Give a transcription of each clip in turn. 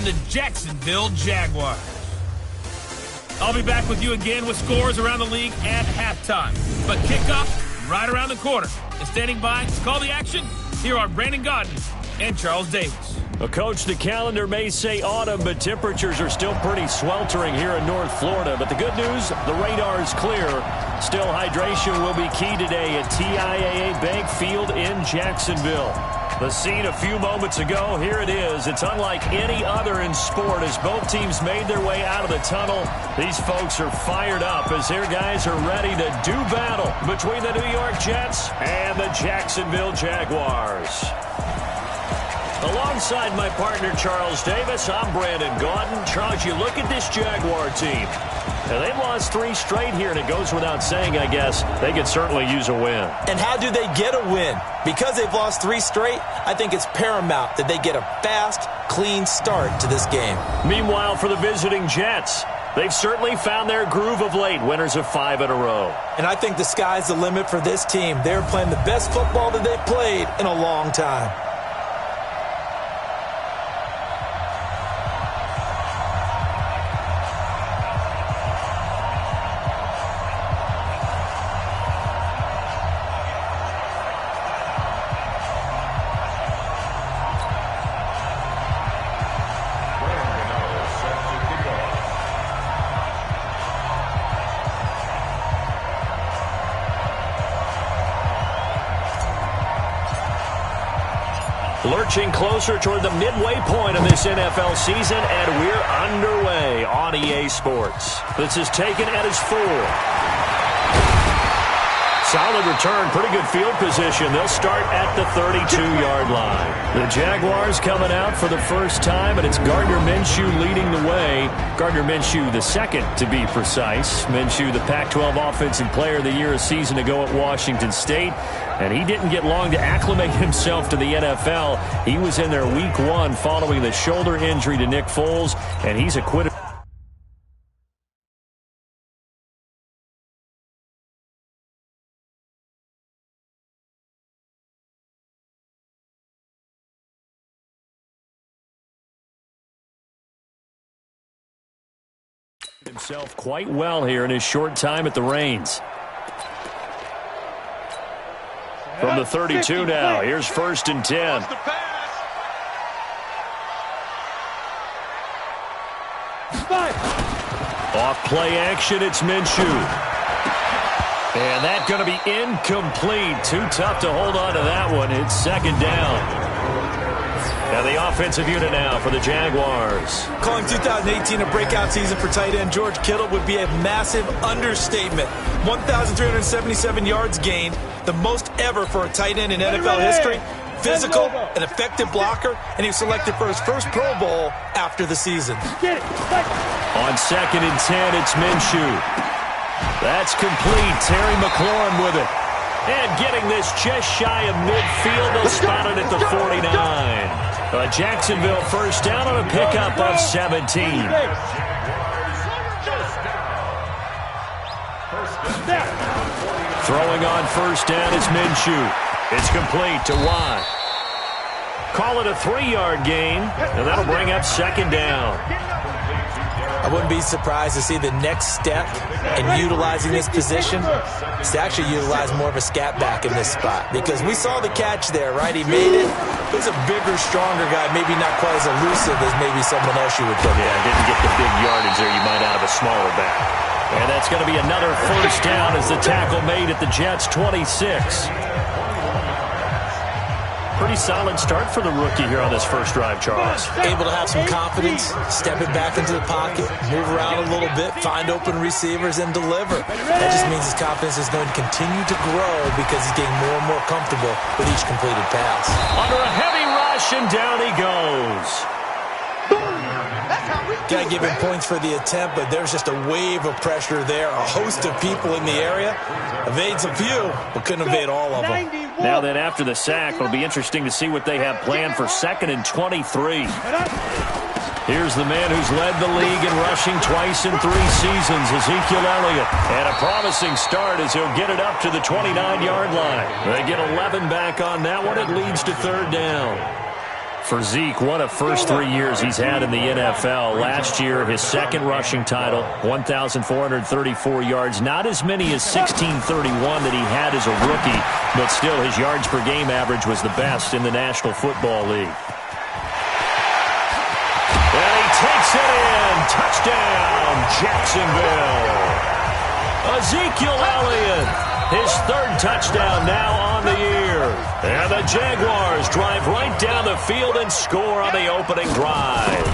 and the Jacksonville Jaguars. I'll be back with you again with scores around the league at halftime. But kickoff right around the corner. And standing by to call the action, here are Brandon Gaudin and Charles Davis. Well, Coach, the calendar may say autumn, but temperatures are still pretty sweltering here in North Florida. But the good news, the radar is clear. Still, hydration will be key today at TIAA Bank Field in Jacksonville. The scene a few moments ago, here it is. It's unlike any other in sport as both teams made their way out of the tunnel. These folks are fired up as their guys are ready to do battle between the New York Jets and the Jacksonville Jaguars. Alongside my partner, Charles Davis, I'm Brandon Gaudin. Charles, you look at this Jaguar team. Now, they've lost 3 straight here, and it goes without saying, I guess, they could certainly use a win. And how do they get a win? Because they've lost 3 straight, I think it's paramount that they get a fast, clean start to this game. Meanwhile, for the visiting Jets, they've certainly found their groove of late, winners of 5 in a row. And I think the sky's the limit for this team. They're playing the best football that they've played in a long time. Lurching closer toward the midway point of this NFL season, and we're underway on EA Sports. This is taken at his 4. Solid return, pretty good field position. They'll start at the 32-yard line. The Jaguars coming out for the first time, and it's Gardner Minshew leading the way. Gardner Minshew the second, to be precise. Minshew, the Pac-12 Offensive Player of the Year a season ago at Washington State. And he didn't get long to acclimate himself to the NFL. He was in there week 1 following the shoulder injury to Nick Foles, and he's acquitted himself quite well here in his short time at the reins. From the 32 now, here's 1st and 10. Off play action, it's Minshew. And that's going to be incomplete. Too tough to hold on to that one. It's 2nd down. And the offensive unit now for the Jaguars. Calling 2018 a breakout season for tight end George Kittle would be a massive understatement. 1,377 yards gained, the most ever for a tight end in NFL history. Physical, an effective blocker, and he was selected for his first Pro Bowl after the season. On 2nd and 10, it's Minshew. That's complete. Terry McLaurin with it. And getting this just shy of midfield, they'll spot it at the 49. Jacksonville first down on a pickup of 17. Throwing on first down is Minshew. It's complete to Watt. Call it a 3-yard gain, and that'll bring up 2nd down. I wouldn't be surprised to see the next step in utilizing this position is to actually utilize more of a scat back in this spot. Because we saw the catch there, right? He made it. He's a bigger, stronger guy, maybe not quite as elusive as maybe someone else you would put. Yeah, didn't get the big yardage there you might out of a smaller back. And that's going to be another first down as the tackle made at the Jets' 26. Pretty solid start for the rookie here on this first drive, Charles. Able to have some confidence, step it back into the pocket, move around a little bit, find open receivers, and deliver. That just means his confidence is going to continue to grow because he's getting more and more comfortable with each completed pass. Under a heavy rush, and down he goes. Got to give him points for the attempt, but there's just a wave of pressure there. A host of people in the area. Evades a few, but couldn't evade all of them. Now then, after the sack, it'll be interesting to see what they have planned for 2nd and 23. Here's the man who's led the league in rushing twice in 3 seasons, Ezekiel Elliott. And a promising start as he'll get it up to the 29-yard line. They get 11 back on that one. It leads to 3rd down. For Zeke, what a first 3 years he's had in the NFL. Last year, his second rushing title, 1,434 yards. Not as many as 1,631 that he had as a rookie, but still his yards per game average was the best in the National Football League. And he takes it in. Touchdown, Jacksonville. Ezekiel Elliott, his third touchdown now on the year. And the Jaguars drive right down the field and score on the opening drive.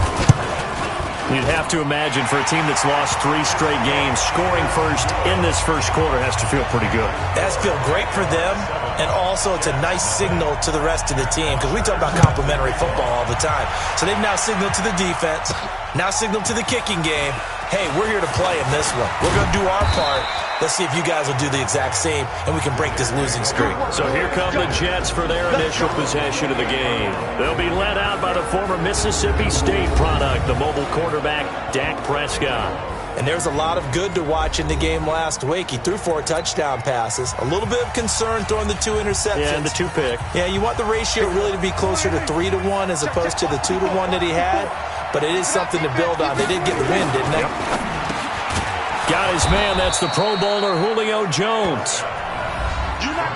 You'd have to imagine for a team that's lost 3 straight games, scoring first in this first quarter has to feel pretty good. It has to feel great for them, and also it's a nice signal to the rest of the team, because we talk about complimentary football all the time. So they've now signaled to the defense, now signaled to the kicking game, hey, we're here to play in this one. We're going to do our part. Let's see if you guys will do the exact same, and we can break this losing streak. So here come the Jets for their initial possession of the game. They'll be led out by the former Mississippi State product, the mobile quarterback, Dak Prescott. And there's a lot of good to watch in the game last week. He threw 4 touchdown passes. A little bit of concern throwing the 2 interceptions. Yeah, and the 2 pick. Yeah, you want the ratio really to be closer to 3-to-1 as opposed to the 2-to-1 that he had. But it is something to build on. They did get the win, didn't they? Yep. Got his man. That's the Pro Bowler Julio Jones.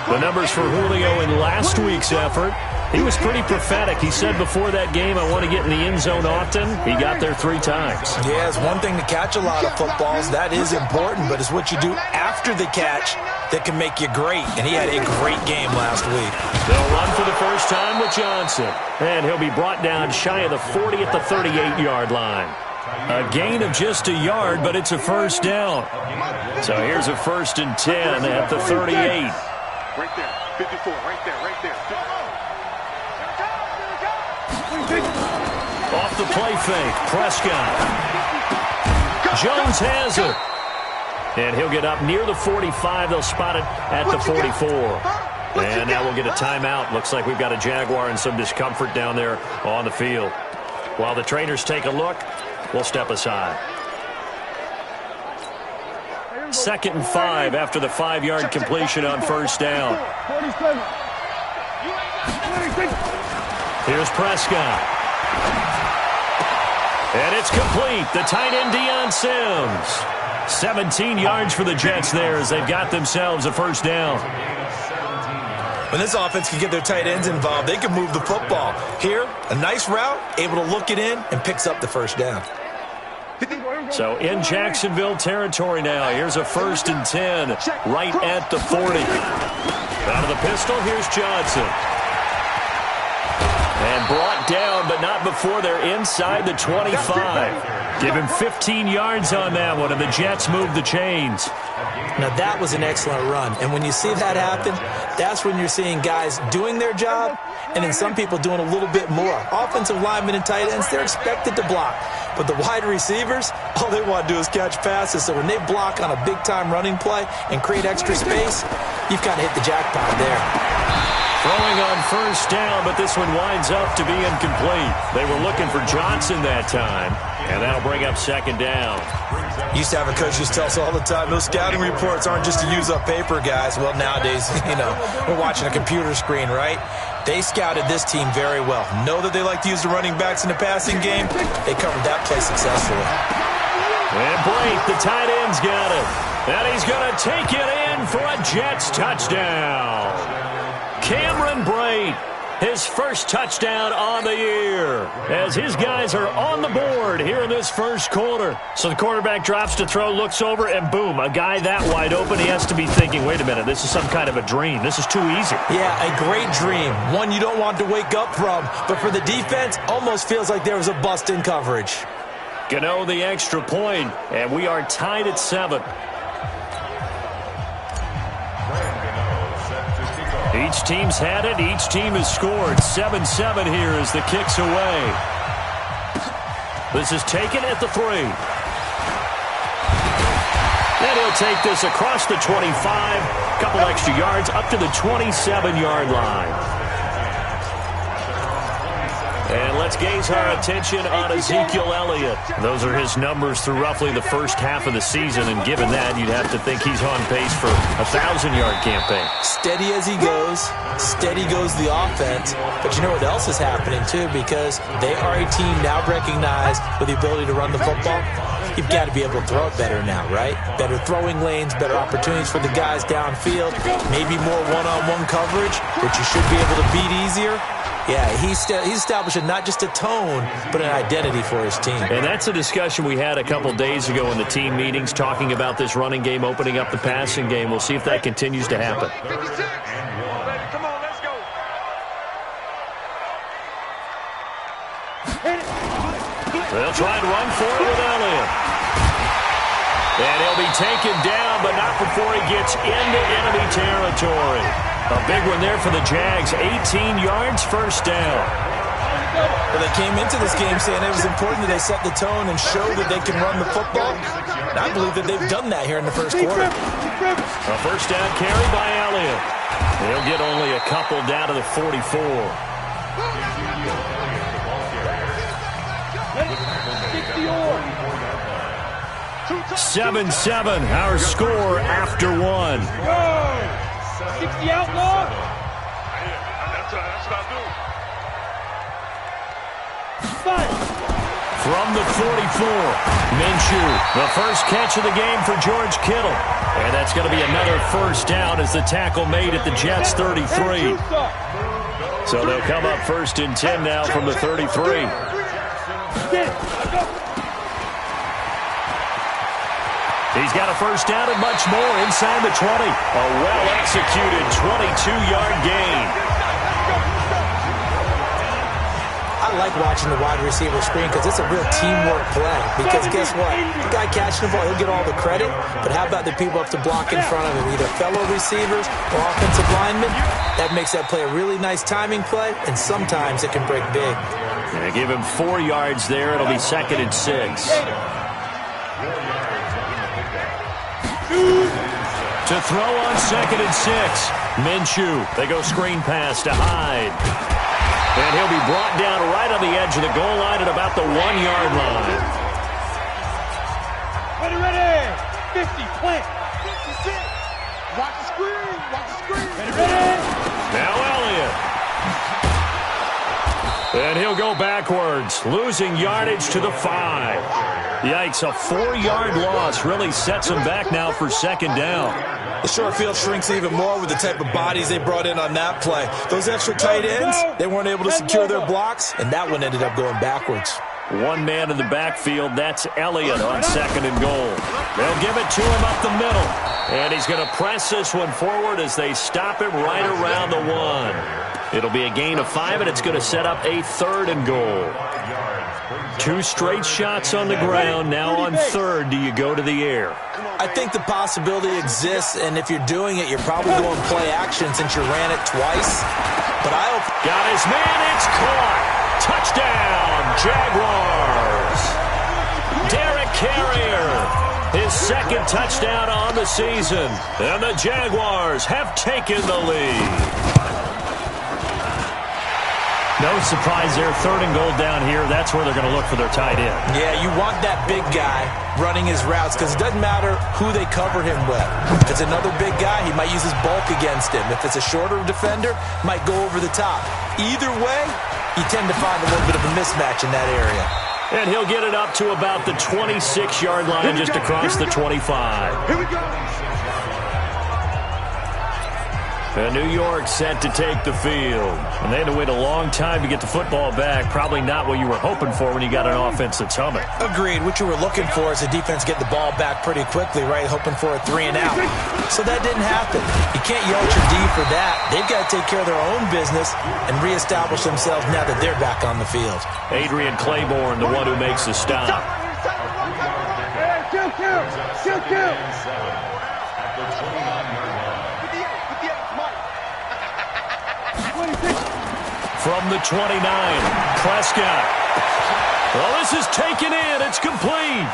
The numbers for Julio in last week's effort. He was pretty prophetic. He said before that game, I want to get in the end zone often. He got there 3 times. Yeah, it's one thing to catch a lot of footballs. That is important, but it's what you do after the catch that can make you great. And he had a great game last week. They'll run for the first time with Johnson. And he'll be brought down shy of the 40 at the 38-yard line. A gain of just a yard, but it's a first down. So here's a 1st and 10 at the 38. Right there, 54, right there, right there. Off the play fake, Prescott. Jones has it. And he'll get up near the 45. They'll spot it at the 44. And now we'll get a timeout. Looks like we've got a Jaguar in some discomfort down there on the field. While the trainers take a look, we'll step aside. 2nd and 5 after the 5-yard completion on first down. Here's Prescott. And it's complete. The tight end, Deion Sims. 17 yards for the Jets there as they've got themselves a first down. When this offense can get their tight ends involved, they can move the football. Here, a nice route, able to look it in, and picks up the first down. So in Jacksonville territory now. Here's a 1st and 10 right at the 40. Out of the pistol, here's Johnson. And brought down, but not before they're inside the 25. Give him 15 yards on that one, and the Jets move the chains. Now, that was an excellent run. And when you see that happen, that's when you're seeing guys doing their job and then some people doing a little bit more. Offensive linemen and tight ends, they're expected to block. But the wide receivers, all they want to do is catch passes. So when they block on a big-time running play and create extra space, you've kind of hit the jackpot there. Throwing on first down, but this one winds up to be incomplete. They were looking for Johnson that time, and that'll bring up 2nd down. Used to have a coach just tell us all the time, those scouting reports aren't just to use up paper, guys. Well, nowadays, we're watching a computer screen, right? They scouted this team very well. Know that they like to use the running backs in the passing game. They covered that play successfully. And Blake, the tight end's got it. And he's going to take it in for a Jets touchdown. Cameron Brate, his first touchdown on the year, as his guys are on the board here in this first quarter. So the quarterback drops to throw, looks over, and boom, a guy that wide open, he has to be thinking, wait a minute, this is some kind of a dream. This is too easy. Yeah, a great dream. One you don't want to wake up from, but for the defense, almost feels like there was a bust in coverage. Gano the extra point, and we are tied at 7. Each team's had it. Each team has scored. 7-7 here as the kick's away. This is taken at the 3. And he'll take this across the 25. Couple extra yards up to the 27-yard line. And let's gaze our attention on Ezekiel Elliott. Those are his numbers through roughly the first half of the season, and given that, you'd have to think he's on pace for a 1,000-yard campaign. Steady as he goes, steady goes the offense. But you know what else is happening, too, because they are a team now recognized with the ability to run the football. You've got to be able to throw it better now, right? Better throwing lanes, better opportunities for the guys downfield, maybe more one-on-one coverage, which you should be able to beat easier. Yeah, he's establishing not just a tone, but an identity for his team. And that's a discussion we had a couple days ago in the team meetings, talking about this running game opening up the passing game. We'll see if that continues to happen. Come on, let's go. They'll try and run for it with Elliott. And he'll be taken down, but not before he gets into enemy territory. A big one there for the Jags. 18 yards, first down. Well, they came into this game saying it was important that they set the tone and show that they can run the football. And I believe that they've done that here in the first quarter. A first down carry by Elliott. He'll get only a couple down to the 44. 7-7, our score after one. 60 outlaw. That's what I do. From the 44, Minshew, the first catch of the game for George Kittle. And that's going to be another first down as the tackle made at the Jets' 33. So they'll come up first and 10 now from the 33. He's got a first down and much more inside the 20. A well-executed 22-yard gain. I like watching the wide receiver screen because it's a real teamwork play. Because guess what? The guy catching the ball, he'll get all the credit. But how about the people up to block in front of him, either fellow receivers or offensive linemen? That makes that play a really nice timing play, and sometimes it can break big. They give him 4 yards there. It'll be 2nd and 6. To throw on 2nd and 6. Minshew. They go screen pass to Hyde. And he'll be brought down right on the edge of the goal line at about the 1-yard line. Ready. 50, plant. Watch the screen. Watch the screen. Ready. Now Elliott. And he'll go backwards, losing yardage to the 5. Yikes, a 4-yard loss really sets him back now for 2nd down. The short field shrinks even more with the type of bodies they brought in on that play. Those extra tight ends, they weren't able to secure their blocks, and that one ended up going backwards. One man in the backfield, that's Elliott on 2nd and goal. They'll give it to him up the middle. And he's going to press this one forward as they stop him right around the 1. It'll be a gain of 5, and it's going to set up a 3rd and goal. 2 straight shots on the ground. Now on 3rd, do you go to the air? I think the possibility exists, and if you're doing it, you're probably going play action since you ran it twice. But I hope... Got his man, it's caught. Touchdown, Jaguars. Derek Carrier, his 2nd touchdown on the season. And the Jaguars have taken the lead. No surprise there, 3rd and goal down here. That's where they're going to look for their tight end. Yeah, you want that big guy running his routes because it doesn't matter who they cover him with. If it's another big guy, he might use his bulk against him. If it's a shorter defender, might go over the top. Either way, you tend to find a little bit of a mismatch in that area. And he'll get it up to about the 26-yard line, just across the 25. Here we go. And New York set to take the field. And they had to wait a long time to get the football back. Probably not what you were hoping for when you got an offense that's humming. Agreed. What you were looking for is the defense get the ball back pretty quickly, right? Hoping for a 3 and out. So that didn't happen. You can't yell at your D for that. They've got to take care of their own business and reestablish themselves now that they're back on the field. Adrian Claiborne, the one who makes the stop. Kill. From the 29, Prescott. Well, this is taken in. It's complete.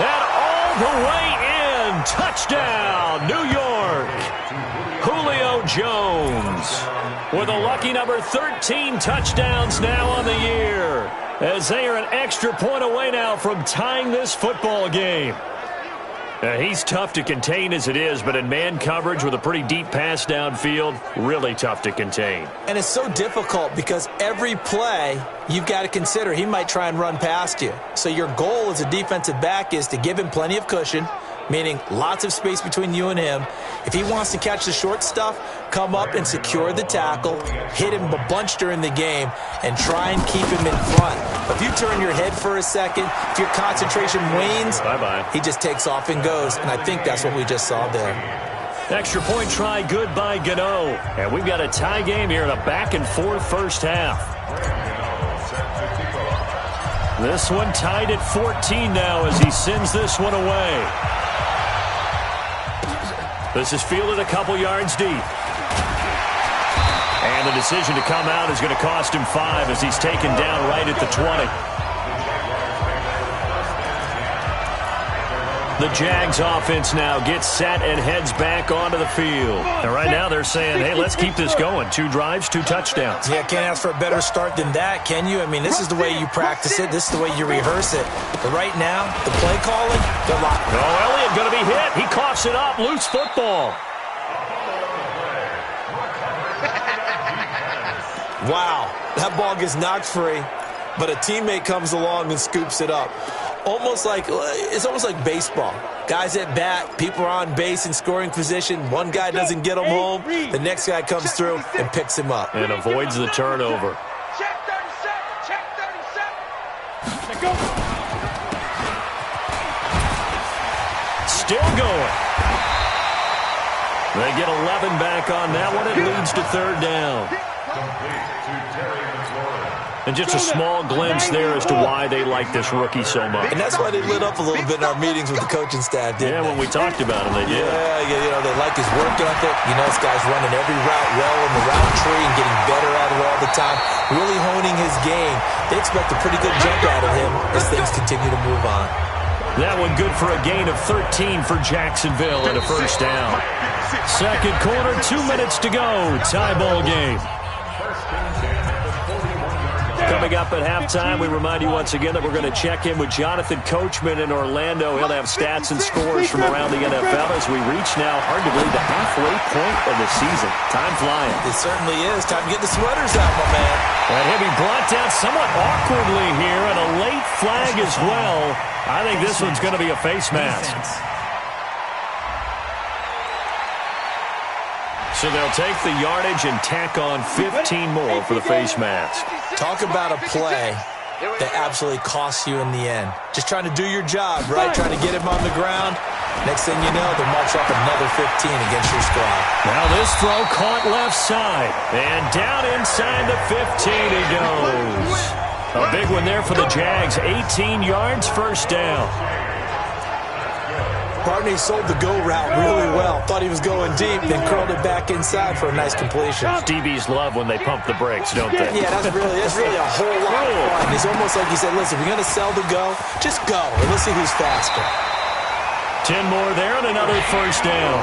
And all the way in. Touchdown, New York. Julio Jones. with a lucky number 13 touchdowns now on the year, as they are an extra point away now from tying this football game. He's tough to contain as it is, but in man coverage with a pretty deep pass downfield, really tough to contain. And it's so difficult because every play you've got to consider he might try and run past you. So your goal as a defensive back is to give him plenty of cushion, meaning lots of space between you and him. If he wants to catch the short stuff, come up and secure the tackle, hit him a bunch during the game, and try and keep him in front. But if you turn your head for a second, if your concentration wanes, bye-bye, he just takes off and goes, and I think that's what we just saw there. Extra point try good by Gano. And we've got a tie game here in a back-and-forth first half. This one tied at 14 now as he sends this one away. This is fielded a couple yards deep. And the decision to come out is going to cost him 5 as he's taken down right at the 20. The Jags offense now gets set and heads back onto the field. And right now they're saying, hey, let's keep this going. 2 drives, 2 touchdowns. Yeah, can't ask for a better start than that, can you? I mean, this is the way you practice it. This is the way you rehearse it. But right now, the play calling, good luck. Oh, Elliott going to be hit. He coughs it up. Loose football. Wow, that ball gets knocked free, but a teammate comes along and scoops it up. It's almost like baseball. Guys at bat, people are on base in scoring position. One guy doesn't get him home. The next guy comes through and picks him up. And avoids the turnover. Check 37. Check 37. Go. Still going. They get 11 back on that one. It leads to third down. And just a small glimpse there as to why they like this rookie so much. And that's why they lit up a little bit in our meetings with the coaching staff, didn't they? When we talked about him, they did. Yeah, they like his work ethic. This guy's running every route well in the route tree and getting better at it all the time, really honing his game. They expect a pretty good jump out of him as things continue to move on. That one good for a gain of 13 for Jacksonville and a first down. Second quarter, 2 minutes to go. Tie ball game. Coming up at halftime, we remind you once again that we're going to check in with Jonathan Coachman in Orlando. He'll have stats and scores from around the NFL as we reach now, hard to believe, the halfway point of the season. Time flying. It certainly is. Time to get the sweaters out, my man. And he'll be brought down somewhat awkwardly here, and a late flag as well. I think this one's going to be a face mask. So they'll take the yardage and tack on 15 more for the face mask. Talk about a play that absolutely costs you in the end. Just trying to do your job, right? Trying to get him on the ground. Next thing you know, they'll march up another 15 against your squad. Now this throw caught left side. And down inside the 15 he goes. A big one there for the Jags. 18 yards, first down. Barney sold the go route really well. Thought he was going deep, then curled it back inside for a nice completion. DBs love when they pump the brakes, don't they? Yeah, that's really a whole lot of fun. It's almost like he said, listen, we're going to sell the go. Just go, and let's see who's faster. 10 more there and another first down.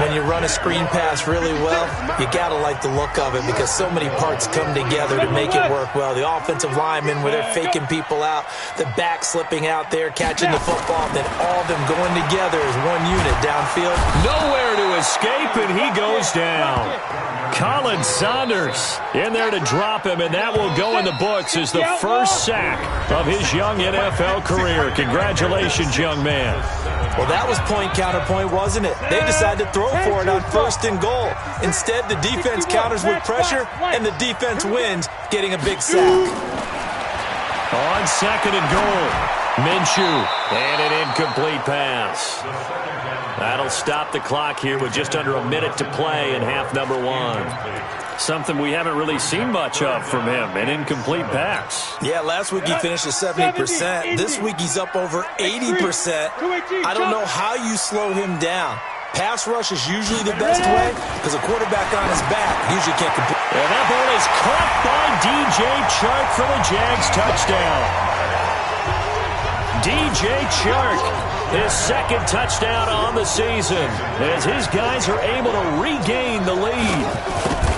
When you run a screen pass really well, you got to like the look of it because so many parts come together to make it work well. The offensive linemen where they're faking people out, the back slipping out there, catching the football, then all of them going together as one unit downfield. Nowhere to escape, and he goes down. Colin Saunders in there to drop him, and that will go in the books as the first sack of his young NFL career. Congratulations, young man. Well, that was point counterpoint, wasn't it? They decided to throw for it on first and goal. Instead, the defense counters with pressure, and the defense wins, getting a big sack. On second and goal, Minshew, and an incomplete pass. That'll stop the clock here with just under a minute to play in half number one. Something we haven't really seen much of from him, an incomplete pass. Yeah, last week he finished at 70%. This week he's up over 80%. I don't know how you slow him down. Pass rush is usually the best way because a quarterback on his back usually can't complete. And that ball is caught by DJ Chark for the Jags touchdown. DJ Chark his second touchdown on the season, as his guys are able to regain the lead.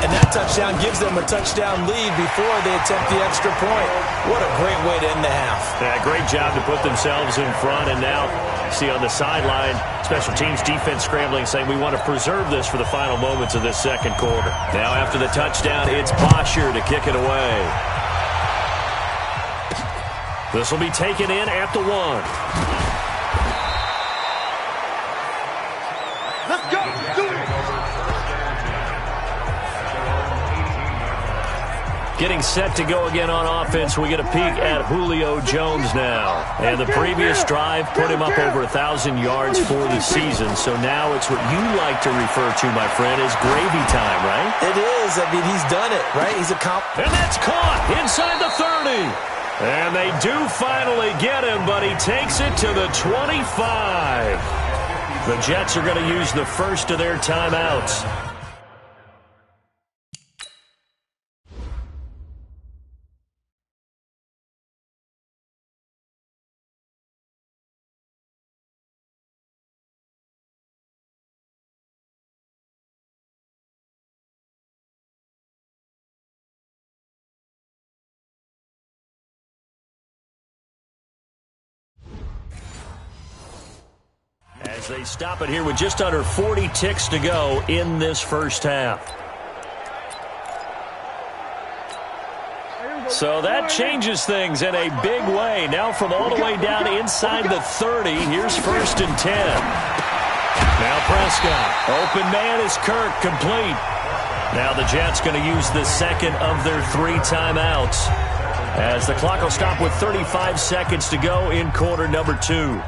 And that touchdown gives them a touchdown lead before they attempt the extra point. What a great way to end the half. Yeah, great job to put themselves in front. And now, see on the sideline, special teams defense scrambling, saying we want to preserve this for the final moments of this second quarter. Now after the touchdown, it's Bosher to kick it away. This will be taken in at the 1. Let's go. Do it. Getting set to go again on offense, we get a peek at Julio Jones now. And the previous drive put him up over 1,000 yards for the season. So now it's what you like to refer to, my friend, as gravy time, right? It is. I mean, he's done it, right? He's And that's caught inside the 30. And they do finally get him, but he takes it to the 25. The Jets are going to use the first of their timeouts. As they stop it here with just under 40 ticks to go in this first half. So that changes things in a big way. Now from all the way down inside the 30, here's 1st and 10. Now Prescott. Open man is Kirk, complete. Now the Jets going to use the second of their 3 timeouts, as the clock will stop with 35 seconds to go in quarter number 2.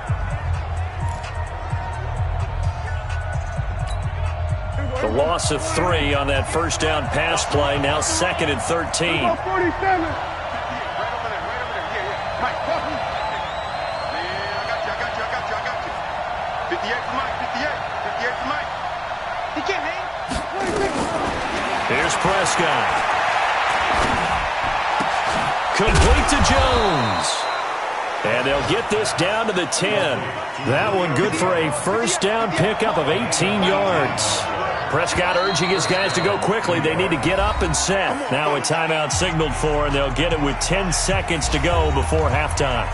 The loss of 3 on that first down pass play. Now 2nd and 13. 47. Right over there. Mike, talk to me. Man, I got you. 58 for Mike. 58 for Mike. He can't hang. Here's Prescott. Complete to Jones. And they'll get this down to the 10. That one good for a first down pickup of 18 yards. Prescott urging his guys to go quickly. They need to get up and set. Now a timeout signaled for, and they'll get it with 10 seconds to go before halftime.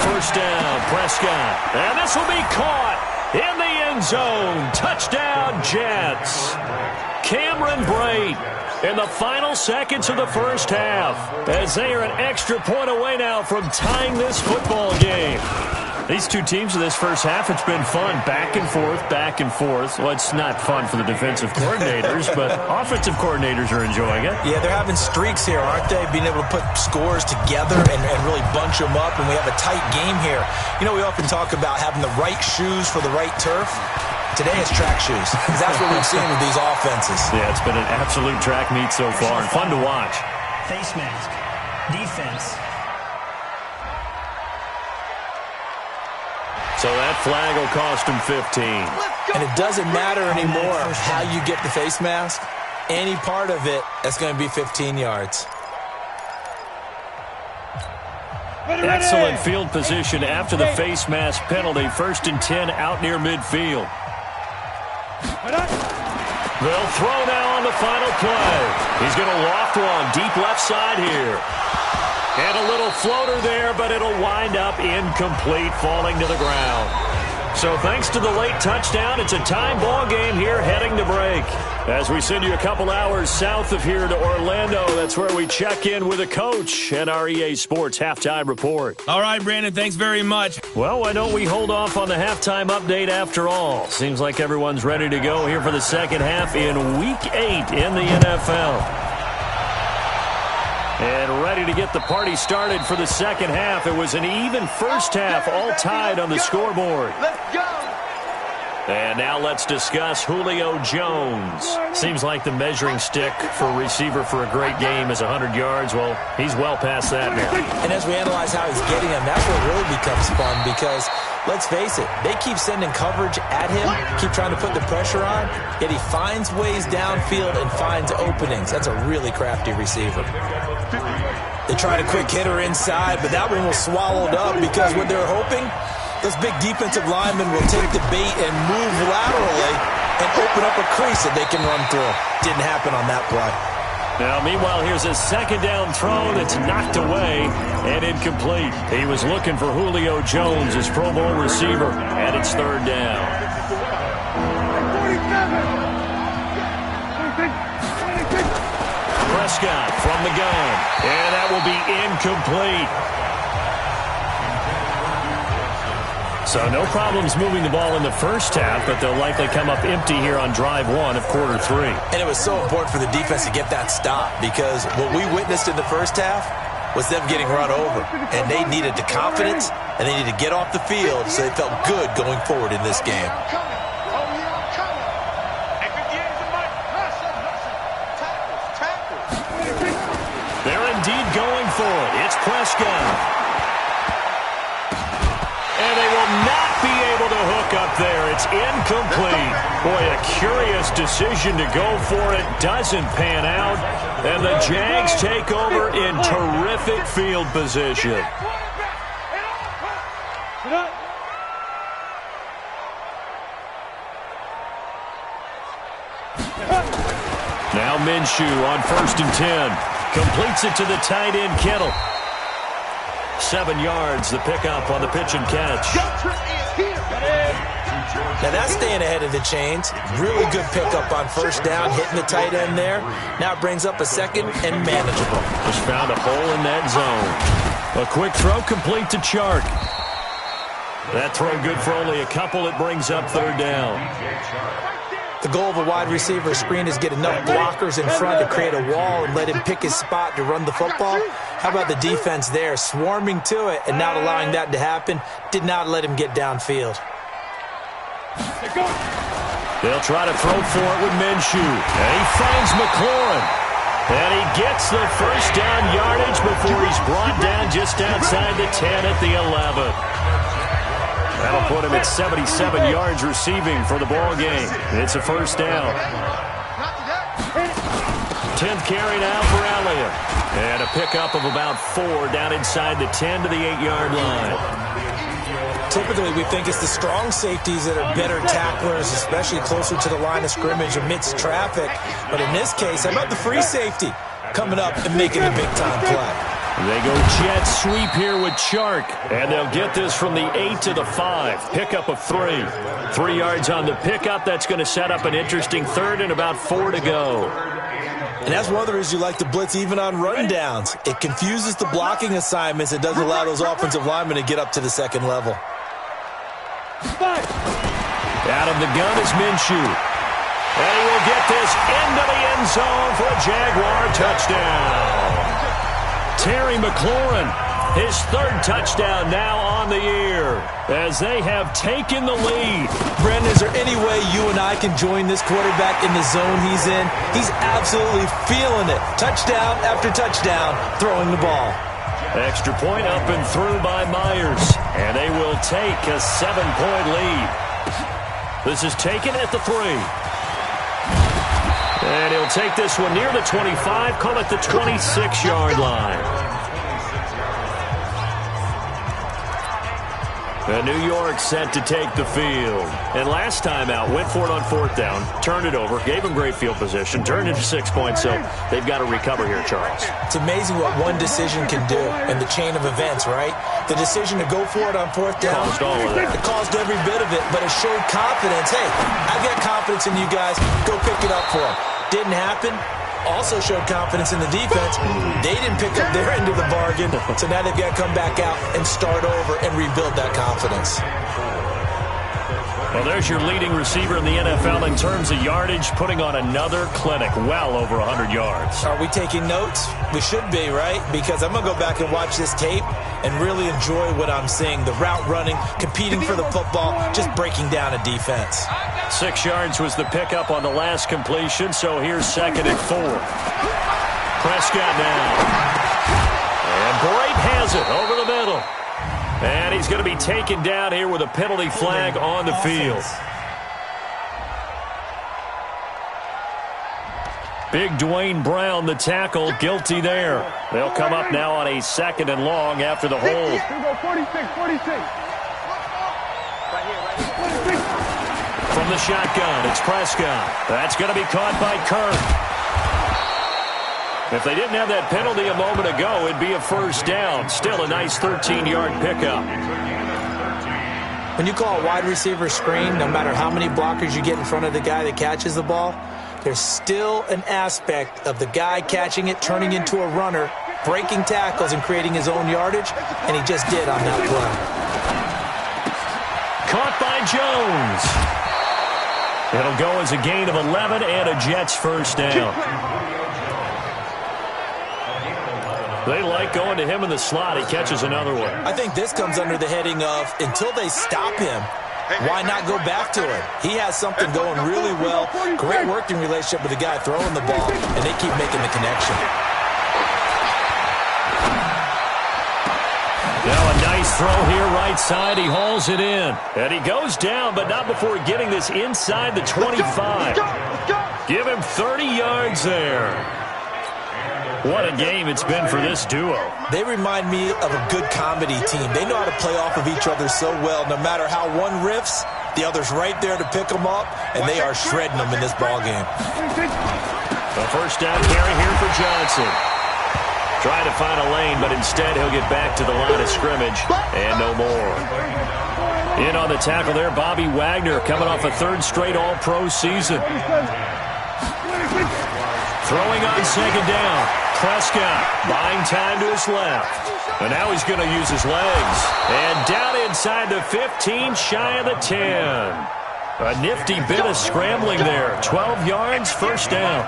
First down, Prescott. And this will be caught in the end zone. Touchdown, Jets. Cameron Brate in the final seconds of the first half, as they are an extra point away now from tying this football game. These two teams in this first half, it's been fun. Back and forth, back and forth. Well, it's not fun for the defensive coordinators, but offensive coordinators are enjoying it. Yeah, they're having streaks here, aren't they? Being able to put scores together and really bunch them up, and we have a tight game here. You know, we often talk about having the right shoes for the right turf. Today it's track shoes, because that's what we've seen with these offenses. Yeah, it's been an absolute track meet so far. Fun to watch. Face mask. Defense. So that flag will cost him 15. And it doesn't matter anymore how you get the face mask. Any part of it, that's going to be 15 yards. Excellent field position after the face mask penalty. 1st and 10 out near midfield. They'll throw now on the final play. He's going to loft one deep left side here. And a little floater there, but it'll wind up incomplete, falling to the ground. So thanks to the late touchdown, it's a tie ball game here heading to break. As we send you a couple hours south of here to Orlando, that's where we check in with a coach and our EA Sports Halftime Report. All right, Brandon, thanks very much. Well, why don't we hold off on the halftime update after all? Seems like everyone's ready to go here for the second half in Week 8 in the NFL. And ready to get the party started for the second half. It was an even first half, all tied on the scoreboard. Let's go. And now let's discuss Julio Jones. Seems like the measuring stick for a receiver for a great game is 100 yards. Well, he's well past that now. And as we analyze how he's getting them, that's what really becomes fun because, let's face it, they keep sending coverage at him, keep trying to put the pressure on, yet he finds ways downfield and finds openings. That's a really crafty receiver. They tried a quick hitter inside, but that one was swallowed up because what they're hoping, those big defensive linemen will take the bait and move laterally and open up a crease that they can run through. Didn't happen on that play. Now, meanwhile, here's a second down throw that's knocked away and incomplete. He was looking for Julio Jones, his Pro Bowl receiver, and it's third down. Prescott from the gun, and that will be incomplete. So no problems moving the ball in the first half, but they'll likely come up empty here on drive one of quarter three. And it was so important for the defense to get that stop because what we witnessed in the first half was them getting run over. And they needed the confidence, and they needed to get off the field so they felt good going forward in this game. They're indeed going for it. It's Prescott. And they will not be able to hook up there. It's incomplete. Boy, a curious decision to go for it. Doesn't pan out. And the Jags take over in terrific field position. Now Minshew on 1st and 10. Completes it to the tight end, Kittle. 7 yards, the pickup on the pitch and catch. Now that's staying ahead of the chains. Really good pickup on first down, hitting the tight end there. Now it brings up a second and manageable. Just found a hole in that zone. A quick throw complete to Chark. That throw good for only a couple. It brings up third down. The goal of a wide receiver screen is get enough blockers in front to create a wall and let him pick his spot to run the football. How about the defense there, swarming to it and not allowing that to happen? Did not let him get downfield. They'll try to throw for it with Minshew. And he finds McLaurin. And he gets the first down yardage before he's brought down just outside the 10 at the 11. That'll put him at 77 yards receiving for the ball game. It's a first down. 10th carry now for Elliott. And a pickup of about 4 down inside the 10 to the 8-yard line. Typically, we think it's the strong safeties that are better tacklers, especially closer to the line of scrimmage amidst traffic. But in this case, how about the free safety coming up and making a big-time play? They go jet sweep here with Chark, and they'll get this from the 8 to the 5. Pickup of 3. 3 yards on the pickup. That's going to set up an interesting third and about 4 to go. And that's one of the reasons you like to blitz even on rundowns. It confuses the blocking assignments. It doesn't allow those offensive linemen to get up to the second level. Out of the gun is Minshew. And he will get this into the end zone for a Jaguar touchdown. Terry McLaurin, his 3rd touchdown now on the year as they have taken the lead. Brendan, is there any way you and I can join this quarterback in the zone he's in? He's absolutely feeling it. Touchdown after touchdown, throwing the ball. Extra point up and through by Myers, and they will take a 7-point lead. This is taken at the 3. And he'll take this one near the 25, call it the 26-yard line. And New York set to take the field. And last time out, went for it on 4th down, turned it over, gave them great field position, turned into 6 points, so they've got to recover here, Charles. It's amazing what one decision can do in the chain of events, right? The decision to go for it on 4th down, caused all of that. It caused every bit of it, but it showed confidence. Hey, I've got confidence in you guys. Go pick it up for them. Didn't happen. Also showed confidence in the defense. They didn't pick up their end of the bargain, so now they've got to come back out and start over and rebuild that confidence. Well, there's your leading receiver in the NFL in terms of yardage, putting on another clinic, well over 100 yards. Are we taking notes? We should be, right? Because I'm going to go back and watch this tape and really enjoy what I'm seeing. The route running, competing for the football, just breaking down a defense. 6 yards was the pickup on the last completion, so here's 2nd and 4. Prescott now. And Bright has it over the middle. And he's going to be taken down here with a penalty flag on the field. Big Dwayne Brown, the tackle, guilty there. They'll come up now on a 2nd and long after the hold. 46. From the shotgun, it's Prescott. That's going to be caught by Kirk. If they didn't have that penalty a moment ago, it'd be a first down. Still a nice 13-yard pickup. When you call a wide receiver screen, no matter how many blockers you get in front of the guy that catches the ball, there's still an aspect of the guy catching it, turning into a runner, breaking tackles and creating his own yardage, and he just did on that play. Caught by Jones. It'll go as a gain of 11 and a Jets first down. They like going to him in the slot. He catches another one. I think this comes under the heading of, until they stop him, why not go back to it? He has something going really well. Great working relationship with the guy throwing the ball, and they keep making the connection. Now a nice throw here right side. He hauls it in. And he goes down, but not before getting this inside the 25. Give him 30 yards there. What a game it's been for this duo. They remind me of a good comedy team. They know how to play off of each other so well. No matter how one riffs, the other's right there to pick them up, and they are shredding them in this ballgame. A first down carry here for Johnson. Trying to find a lane, but instead he'll get back to the line of scrimmage, and no more. In on the tackle there, Bobby Wagner, coming off a 3rd straight All-Pro season. Throwing on 2nd down. Prescott buying time to his left. And now he's going to use his legs. And down inside the 15, shy of the 10. A nifty bit of scrambling there. 12 yards, first down.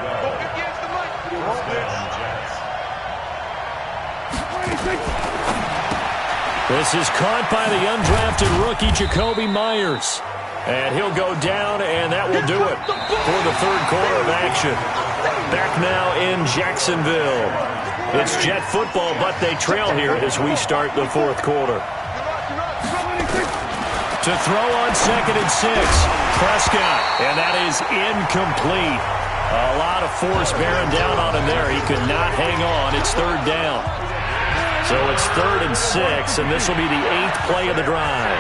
This is caught by the undrafted rookie Jacoby Myers. And he'll go down, and that will do it for the 3rd quarter of action. Back now in Jacksonville. It's Jet football, but they trail here as we start the 4th quarter. To throw on 2nd and 6. Prescott, and that is incomplete. A lot of force bearing down on him there. He could not hang on. It's 3rd down. So it's 3rd and 6, and this will be the 8th play of the drive.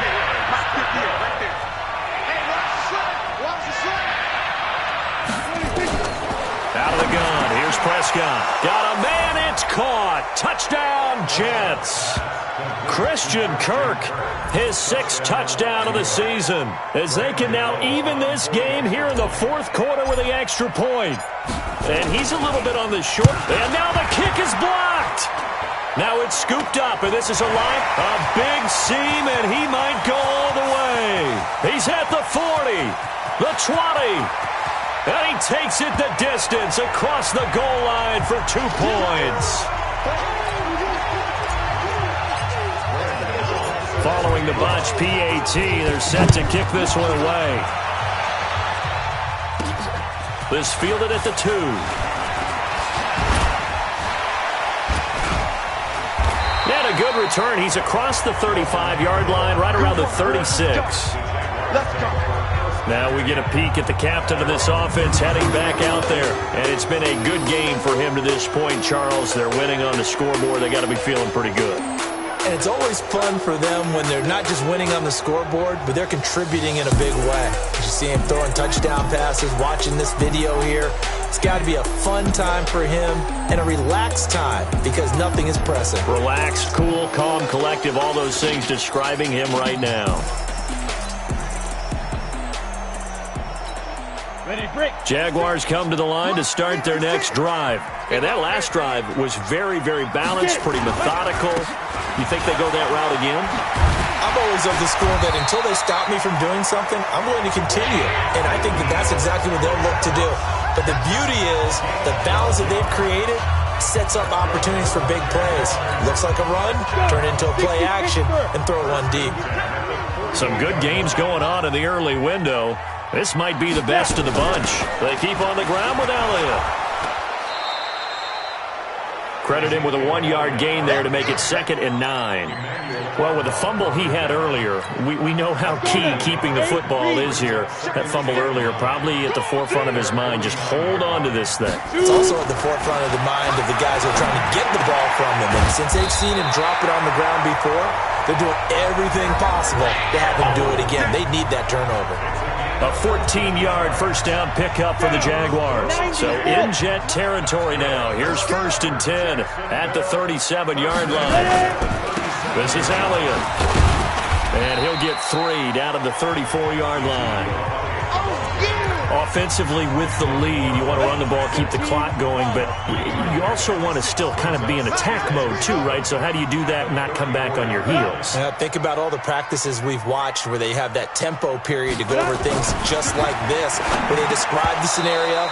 Out of the gun. Here's Prescott. Got a man. It's caught. Touchdown, Jets. Christian Kirk, his 6th touchdown of the season, as they can now even this game here in the 4th quarter with the extra point. And he's a little bit on the short. And now the kick is blocked. Now it's scooped up, and this is a line. A big seam, and he might go all the way. He's at the 40, the 20. And he takes it the distance across the goal line for 2 points. Following the botch PAT, they're set to kick this one away. This fielded at the 2. And a good return. He's across the 35-yard line, right around the 36. Let's go. Now we get a peek at the captain of this offense heading back out there. And it's been a good game for him to this point, Charles. They're winning on the scoreboard. They got to be feeling pretty good. And it's always fun for them when they're not just winning on the scoreboard, but they're contributing in a big way. You see him throwing touchdown passes, watching this video here. It's got to be a fun time for him and a relaxed time because nothing is pressing. Relaxed, cool, calm, collective, all those things describing him right now. Jaguars come to the line to start their next drive. And that last drive was very, very balanced, pretty methodical. You think they go that route again? I'm always of the school that until they stop me from doing something, I'm willing to continue. And I think that that's exactly what they'll look to do. But the beauty is the balance that they've created sets up opportunities for big plays. Looks like a run, turn into a play action, and throw one deep. Some good games going on in the early window. This might be the best of the bunch. They keep on the ground with Elliott. Credit him with a 1-yard gain there to make it 2nd and 9. Well, with the fumble he had earlier, we know how key keeping the football is here. That fumble earlier probably at the forefront of his mind. Just hold on to this thing. It's also at the forefront of the mind of the guys who are trying to get the ball from him. And since they've seen him drop it on the ground before, they're doing everything possible to have him do it again. They need that turnover. A 14-yard first down pickup for the Jaguars. So in Jet territory now. Here's 1st and 10 at the 37-yard line. This is Elliott. And he'll get 3 down to the 34-yard line. Offensively with the lead, you want to run the ball, keep the clock going, but you also want to still kind of be in attack mode too, right? So how do you do that and not come back on your heels? Think about all the practices we've watched where they have that tempo period to go over things just like this, where they describe the scenario,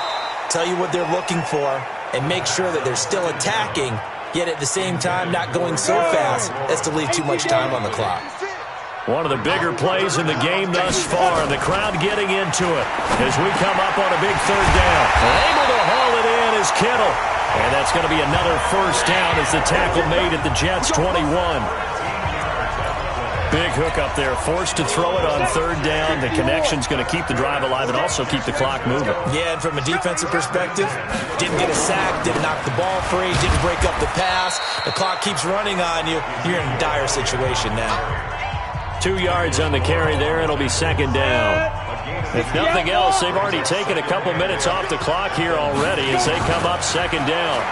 tell you what they're looking for, and make sure that they're still attacking, yet at the same time not going so fast as to leave too much time on the clock. One of the bigger plays in the game thus far. The crowd getting into it as we come up on a big 3rd down. Able to haul it in is Kittle. And that's going to be another first down as the tackle made at the Jets' 21. Big hook up there. Forced to throw it on 3rd down. The connection's going to keep the drive alive and also keep the clock moving. Yeah, and from a defensive perspective, didn't get a sack, didn't knock the ball free, didn't break up the pass. The clock keeps running on you. You're in a dire situation now. 2 yards on the carry there. It'll be 2nd down. If nothing else, they've already taken a couple minutes off the clock here already as they come up 2nd down.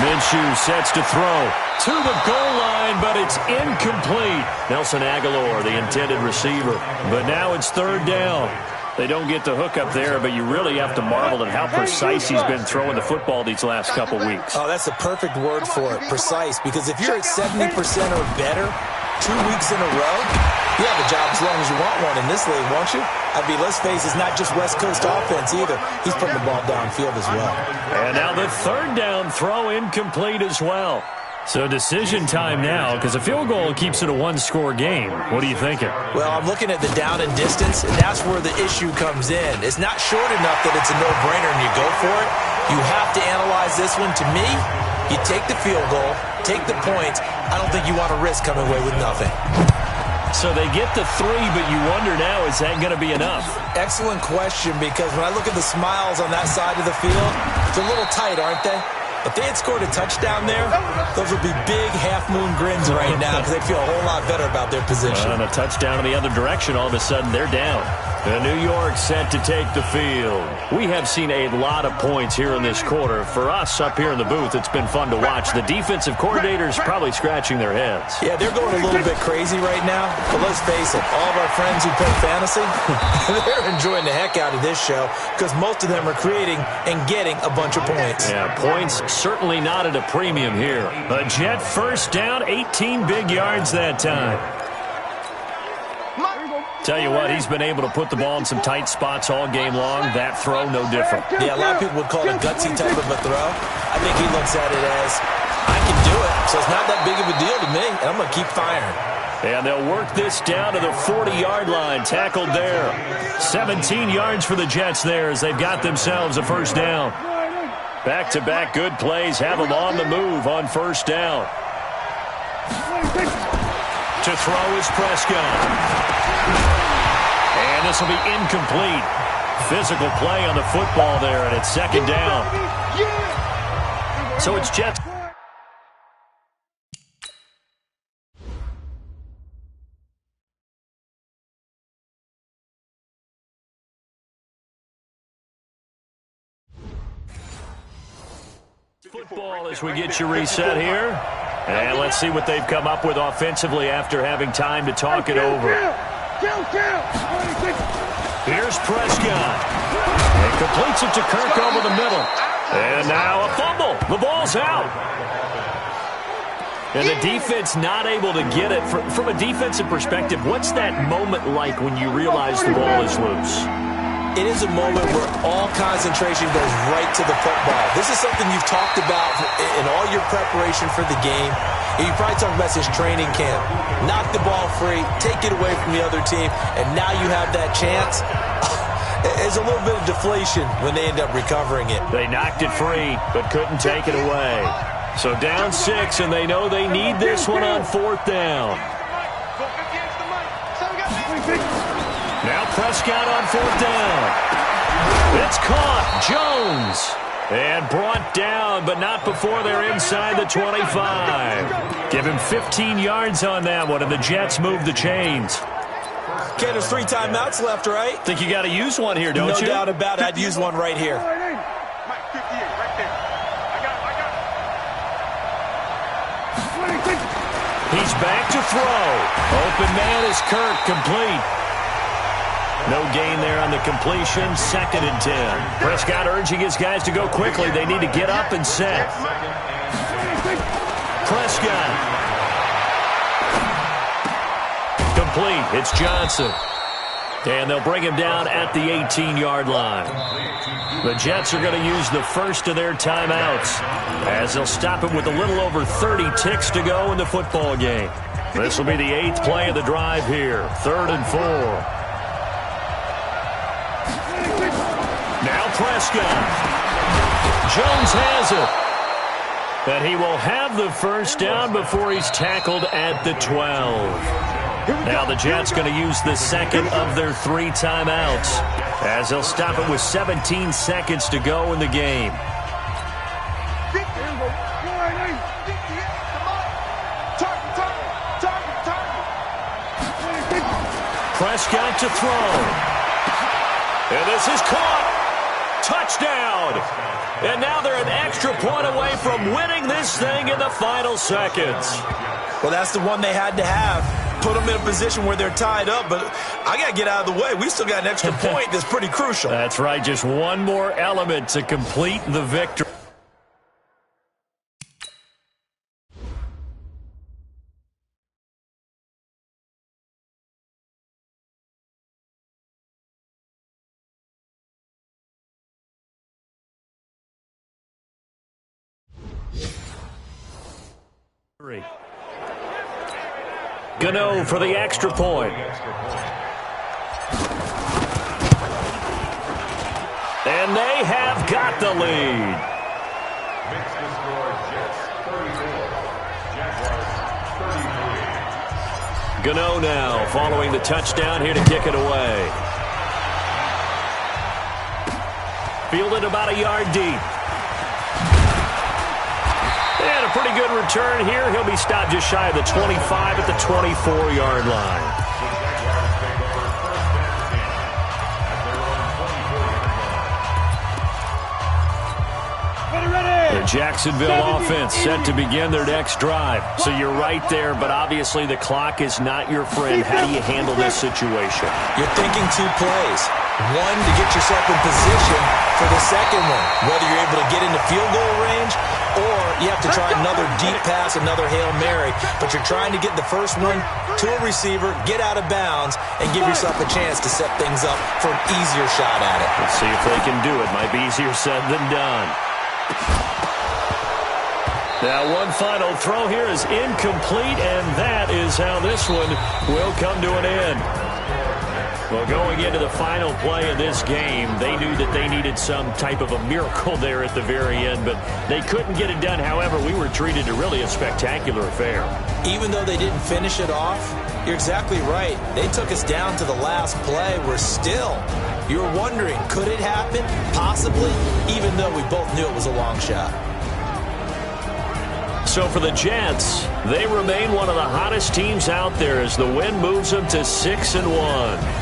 Minshew sets to throw to the goal line, but it's incomplete. Nelson Aguilar, the intended receiver. But now it's 3rd down. They don't get the hook up there, but you really have to marvel at how precise he's been throwing the football these last couple weeks. Oh, that's the perfect word for it, precise, because if you're at 70% or better 2 weeks in a row, you have a job as long as you want one in this league, won't you? I mean, let's face it, it's not just West Coast offense either. He's putting the ball downfield as well. And now the 3rd down throw incomplete as well. So decision time now, because a field goal keeps it a 1-score game. What are you thinking? Well, I'm looking at the down and distance, and that's where the issue comes in. It's not short enough that it's a no-brainer and you go for it. You have to analyze this one. To me, you take the field goal, take the points. I don't think you want to risk coming away with nothing. So they get the 3, but you wonder now, is that going to be enough? Excellent question, because when I look at the smiles on that side of the field, it's a little tight, aren't they? If they had scored a touchdown there, those would be big half-moon grins right now because they'd feel a whole lot better about their position. And a touchdown in the other direction, all of a sudden they're down. And New York set to take the field. We have seen a lot of points here in this quarter. For us up here in the booth, it's been fun to watch. The defensive coordinators probably scratching their heads. Yeah, they're going a little bit crazy right now. But let's face it, all of our friends who play fantasy, they're enjoying the heck out of this show because most of them are creating and getting a bunch of points. Yeah, points certainly not at a premium here. A Jet first down, 18 big yards that time. Tell you what, he's been able to put the ball in some tight spots all game long. That throw, no different. Yeah, a lot of people would call it a gutsy type of a throw. I think he looks at it as, I can do it, so it's not that big of a deal to me, and I'm going to keep firing. And they'll work this down to the 40-yard line, tackled there. 17 yards for the Jets there as they've got themselves a first down. Back-to-back good plays have them on the move on first down. To throw is Prescott. And this will be incomplete. Physical play on the football there, and it's second down. So it's Jets. Football as we get you reset here. And let's see what they've come up with offensively after having time to talk it over. Here's Prescott. And completes it to Kirk over the middle. And now a fumble. The ball's out. And the defense not able to get it. From a defensive perspective, what's that moment like when you realize the ball is loose? It is a moment where all concentration goes right to the football. This is something you've talked about in all your preparation for the game. You probably talked about since training camp. Knock the ball free, take it away from the other team, and now you have that chance. There's a little bit of deflation when they end up recovering it. They knocked it free, but couldn't take it away. So down 6, and they know they need this one on 4th down. Now Prescott on 4th down. It's caught. Jones. And brought down, but not before they're inside the 25. Give him 15 yards on that one, and the Jets move the chains. Okay, there's 3 timeouts left, right? Think you got to use one here, don't you? No doubt about it. I'd use one right here. Mike, 58, right there. I got it. He's back to throw. Open man is Kirk, complete. No gain there on the completion. 2nd and 10. Prescott urging his guys to go quickly. They need to get up and set. Prescott. Complete. It's Johnson. And they'll bring him down at the 18-yard line. The Jets are going to use the first of their timeouts as they'll stop it with a little over 30 ticks to go in the football game. This will be the 8th play of the drive here. 3rd and 4. Now Prescott. Jones has it. And he will have the first down before he's tackled at the 12. Now the Jets going to use the second of their 3 timeouts as they'll stop it with 17 seconds to go in the game. Prescott to throw. And this is caught. Touchdown! And now they're an extra point away from winning this thing in the final seconds. Well, that's the one they had to have. Put them in a position where they're tied up, but I got to get out of the way. We still got an extra point that's pretty crucial. That's right, just one more element to complete the victory. Gano for the extra point. And they have got the lead. Gano now following the touchdown here to kick it away. Fielded about a yard deep. And a pretty good return here. He'll be stopped just shy of the 25 at the 24-yard line. The Jacksonville offense set to begin their next drive. So you're right there, but obviously the clock is not your friend. How do you handle this situation? You're thinking 2 plays. One, to get yourself in position for the second one, whether you're able to get into field goal range or you have to try another deep pass, another Hail Mary. But you're trying to get the first one to a receiver, get out of bounds, and give yourself a chance to set things up for an easier shot at it. Let's see if they can do it. Might be easier said than done. Now one final throw here is incomplete, and that is how this one will come to an end. Well, going into the final play of this game, they knew that they needed some type of a miracle there at the very end, but they couldn't get it done. However, we were treated to really a spectacular affair. Even though they didn't finish it off, you're exactly right. They took us down to the last play. We're still, you're wondering, could it happen? Possibly, even though we both knew it was a long shot. So for the Jets, they remain one of the hottest teams out there as the win moves them to 6-1.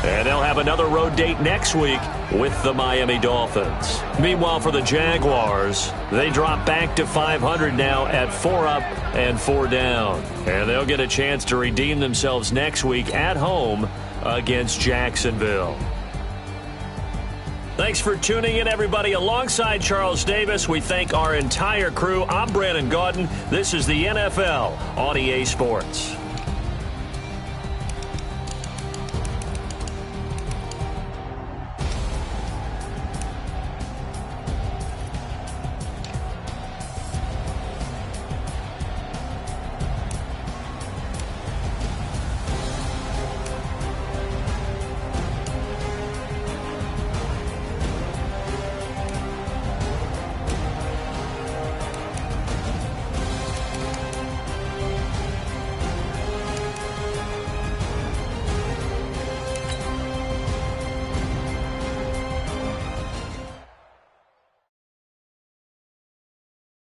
And they'll have another road date next week with the Miami Dolphins. Meanwhile, for the Jaguars, they drop back to 500 now at 4 up and 4 down. And they'll get a chance to redeem themselves next week at home against Jacksonville. Thanks for tuning in, everybody. Alongside Charles Davis, we thank our entire crew. I'm Brandon Gaudin. This is the NFL on EA Sports.